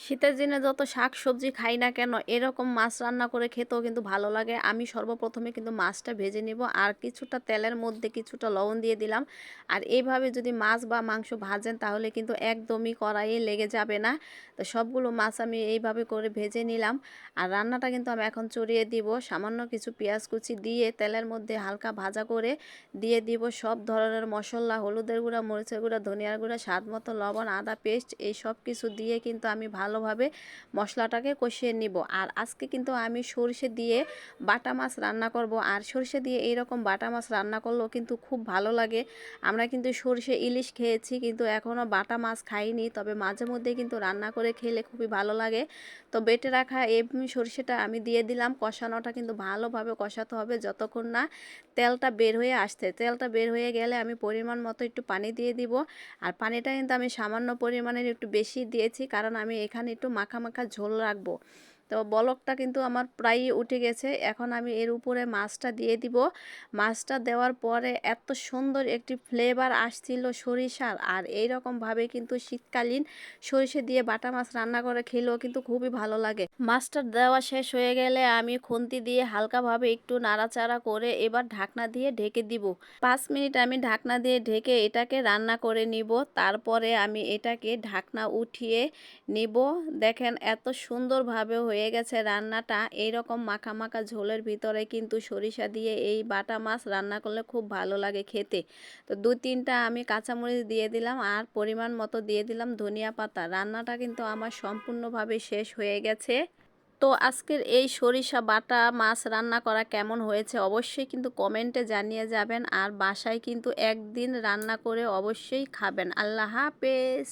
শীতের দিনে যত শাক-সবজি খাই না কেন, এরকম মাছ রান্না করে খেতেও কিন্তু ভালো লাগে। আমি সর্বপ্রথমে কিন্তু মাছটা ভেজে নিব। আর কিছুটা তেলের মধ্যে কিছুটা লবণ দিয়ে দিলাম। আর এইভাবে যদি মাছ বা মাংস ভাজেন তাহলে কিন্তু একদমই কড়াইয়ে লেগে যাবে না। তো সবগুলো মাছ আমি এইভাবে করে ভেজে নিলাম। আর রান্নাটা কিন্তু আমি এখন চড়িয়ে দিব। সামান্য কিছু পেঁয়াজ কুচি দিয়ে তেলের মধ্যে হালকা ভাজা করে দিয়ে দিব সব ধরনের মসলা, হলুদের গুঁড়া, মরিচের গুঁড়া, ধনিয়ার গুঁড়া, স্বাদমতো লবণ, আদা পেস্ট এই সব কিছু দিয়ে কিন্তু আমি ভালোভাবে মশলাটাকে কষিয়ে নিব। আর আজকে কিন্তু আমি সরষে দিয়ে বাটা মাছ রান্না করব। আর সরষে দিয়ে এইরকম বাটা মাছ রান্না করলেও কিন্তু খুব ভালো লাগে। আমরা কিন্তু সরষে ইলিশ খেয়েছি, কিন্তু এখনও বাটা মাছ খাইনি। তবে মাঝে মধ্যে কিন্তু রান্না করে খেলে খুবই ভালো লাগে। তো বেটে রাখা এই সরষেটা আমি দিয়ে দিলাম। কষানোটা কিন্তু ভালোভাবে কষাতে হবে যতক্ষণ না তেলটা বের হয়ে আসছে। তেলটা বের হয়ে গেলে আমি পরিমাণ মতো একটু পানি দিয়ে দিব। আর পানিটা কিন্তু আমি সামান্য পরিমাণের একটু বেশি দিয়েছি, কারণ আমি এখানে একটু মাখা মাখা ঝোল রাখবো। তো বলকটা কিন্তু আমার প্রায়ই উঠে গেছে। এখন আমি এর উপরে মাছটা দিয়ে দিব। মাছটা দেওয়ার পরে এত সুন্দর একটি ফ্লেভার আসছিল সরিষার। আর এইরকমভাবে কিন্তু শীতকালীন সরিষা দিয়ে বাটা মাছ রান্না করে খেলেও কিন্তু খুবই ভালো লাগে। মাছটা দেওয়া শেষ হয়ে গেলে আমি খুন্তি দিয়ে হালকাভাবে একটু নাড়াচাড়া করে এবার ঢাকনা দিয়ে ঢেকে দিব। 5 মিনিট আমি ঢাকনা দিয়ে ঢেকে এটাকে রান্না করে নিব। তারপরে আমি এটাকে ঢাকনা উঠিয়ে নিব। দেখেন এত সুন্দরভাবে হয়ে গেছে রান্নাটা। এইরকম মাখা মাখা ঝোলের ভিতরে কিন্তু সরিষা দিয়ে এই বাটা মাছ রান্না করলে খুব ভালো লাগে খেতে। তো 2-3টা আমি কাঁচামরিচ দিয়ে দিলাম আর পরিমাণ মতো দিয়ে দিলাম ধনিয়া পাতা। রান্নাটা কিন্তু আমার সম্পূর্ণভাবে শেষ হয়ে গেছে। তো আজকের এই সরিষা বাটা মাছ রান্না করা কেমন হয়েছে অবশ্যই কিন্তু কমেন্টে জানিয়ে যাবেন। আর বাসায় কিন্তু একদিন রান্না করে অবশ্যই খাবেন। আল্লাহ হাফেজ।